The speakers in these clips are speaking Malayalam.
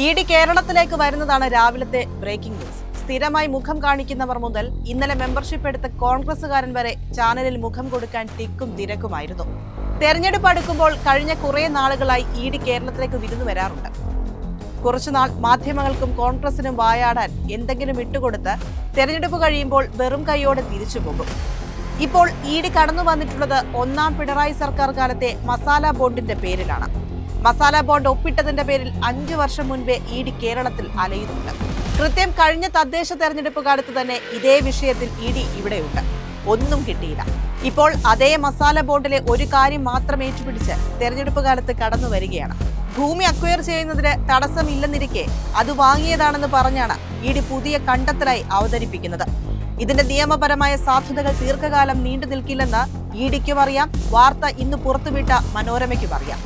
ഇഡി കേരളത്തിലേക്ക് വരുന്നതാണ് രാവിലത്തെ ബ്രേക്കിംഗ് ന്യൂസ്. സ്ഥിരമായി മുഖം കാണിക്കുന്നവർ മുതൽ ഇന്നലെ മെമ്പർഷിപ്പ് എടുത്ത കോൺഗ്രസുകാരൻ വരെ ചാനലിൽ മുഖം കൊടുക്കാൻ തിക്കും തിരക്കുമായിരുന്നു. തെരഞ്ഞെടുപ്പ് അടുക്കുമ്പോൾ കഴിഞ്ഞ കുറെ നാളുകളായി ഇഡി കേരളത്തിലേക്ക് വിരുന്നു വരാറുണ്ട്. കുറച്ചുനാൾ മാധ്യമങ്ങൾക്കും കോൺഗ്രസിനും വായാടാൻ എന്തെങ്കിലും ഇട്ടുകൊടുത്ത് തെരഞ്ഞെടുപ്പ് കഴിയുമ്പോൾ വെറും കൈയോടെ തിരിച്ചു പോകും. ഇപ്പോൾ ഇഡി കടന്നു വന്നിട്ടുള്ളത് ഒന്നാം പിണറായി സർക്കാർ കാലത്തെ മസാല ബോണ്ടിന്റെ പേരിലാണ്. മസാല ബോണ്ട് ഒപ്പിട്ടതിന്റെ പേരിൽ 5 വർഷം മുൻപേ ഇഡി കേരളത്തിൽ അലയുന്നുണ്ട്. കൃത്യം കഴിഞ്ഞ തദ്ദേശ തെരഞ്ഞെടുപ്പ് കാലത്ത് തന്നെ ഇതേ വിഷയത്തിൽ ഇഡി ഇവിടെയുണ്ട്. ഒന്നും കിട്ടിയില്ല. ഇപ്പോൾ അതേ മസാല ബോണ്ടിലെ ഒരു കാര്യം മാത്രം ഏറ്റുപിടിച്ച് തെരഞ്ഞെടുപ്പ് കാലത്ത് കടന്നു വരികയാണ്. ഭൂമി അക്വയർ ചെയ്യുന്നതിന് തടസ്സമില്ലെന്നിരിക്കെ അത് വാങ്ങിയതാണെന്ന് പറഞ്ഞാണ് ഇഡി പുതിയ കണ്ടെത്തലായി അവതരിപ്പിക്കുന്നത്. ഇതിന്റെ നിയമപരമായ സാധ്യതകൾ ദീർഘകാലം നീണ്ടു നിൽക്കില്ലെന്ന് ഇഡിക്കും അറിയാം, വാർത്ത ഇന്ന് പുറത്തുവിട്ട മനോരമയ്ക്കും അറിയാം.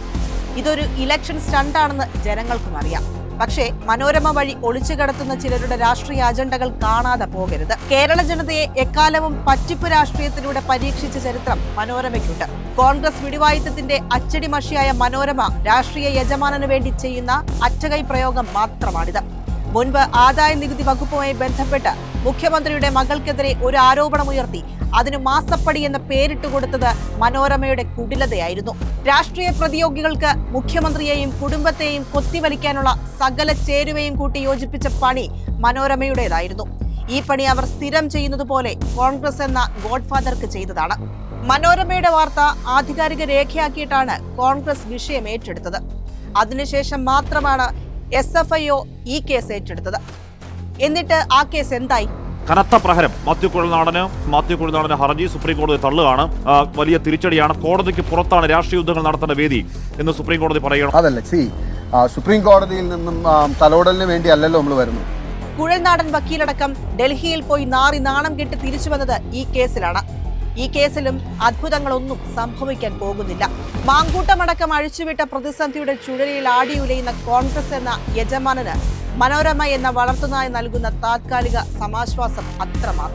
ഇതൊരു ഇലക്ഷൻ സ്റ്റണ്ടാണെന്ന് ജനങ്ങൾക്കും അറിയാം. പക്ഷേ മനോരമ വഴി ഒളിച്ചു കടത്തുന്ന ചിലരുടെ രാഷ്ട്രീയ അജണ്ടകൾ കാണാതെ പോകരുത്. കേരള ജനതയെ എക്കാലവും പറ്റിപ്പ് രാഷ്ട്രീയത്തിലൂടെ പരീക്ഷിച്ച ചരിത്രം മനോരമയ്ക്കുണ്ട്. കോൺഗ്രസ് വിടിവായുത്തത്തിന്റെ അച്ചടി മഷിയായ മനോരമ രാഷ്ട്രീയ യജമാനു വേണ്ടി ചെയ്യുന്ന അറ്റകൈ പ്രയോഗം മാത്രമാണിത്. മുൻപ് ആദായ നികുതി വകുപ്പുമായി ബന്ധപ്പെട്ട് മുഖ്യമന്ത്രിയുടെ മകൾക്കെതിരെ ഒരു ആരോപണമുയർത്തി അതിന് മാസപ്പടി എന്ന പേരിട്ട് കൊടുത്തത് മനോരമയുടെ കുടിലതയായിരുന്നു. രാഷ്ട്രീയ പ്രതിയോഗികൾക്ക് മുഖ്യമന്ത്രിയെയും കുടുംബത്തെയും കൊത്തിവലിക്കാനുള്ള സകല ചേരുവയും കൂട്ടി യോജിപ്പിച്ച പണി മനോരമയുടേതായിരുന്നു. ഈ പണി അവർ സ്ഥിരം ചെയ്യുന്നത് പോലെ കോൺഗ്രസ് എന്ന ഗോഡ്ഫാദർക്ക് ചെയ്തതാണ്. മനോരമയുടെ വാർത്ത ആധികാരിക രേഖയാക്കിയിട്ടാണ് കോൺഗ്രസ് വിഷയം ഏറ്റെടുത്തത്. അതിനുശേഷം മാത്രമാണ് SFIO ഈ കേസ് ഏറ്റെടുത്തത്. എന്നിട്ട് ആ കേസ് എന്തായി? കനത്ത പ്രഹരം മാത്യു കുഴൽനാടന് ഹർജി സുപ്രീം കോടതി തള്ളുകയാണ്. വലിയ തിരിച്ചടിയാണ്. കോടതിക്ക് പുറത്താണ് രാഷ്ട്രീയ യുദ്ധങ്ങൾ നടത്തേണ്ട വേദി എന്ന് സുപ്രീം കോടതി പറയണം. അതല്ല, സുപ്രീം കോടതിയിൽ നിന്നും തലോടലിന് വേണ്ടി അല്ലല്ലോ നമ്മൾ വരുന്നത്. കുഴൽനാടൻ വക്കീലടക്കം ഡൽഹിയിൽ പോയി നാറി നാണം കെട്ട് തിരിച്ചു വന്നത് ഈ കേസിലാണ്. ഈ കേസിലും അത്ഭുതങ്ങളൊന്നും സംഭവിക്കാൻ പോകുന്നില്ല. മാങ്കൂട്ടമടക്കം അഴിച്ചുവിട്ട പ്രതിസന്ധിയുടെ ചുഴലിയിൽ ആടിയുലയുന്ന കോൺഗ്രസ് എന്ന യജമാനന് മനോരമ എന്ന വളർത്തുനായ നൽകുന്ന താത്കാലിക സമാശ്വാസം അത്രമാത്രം.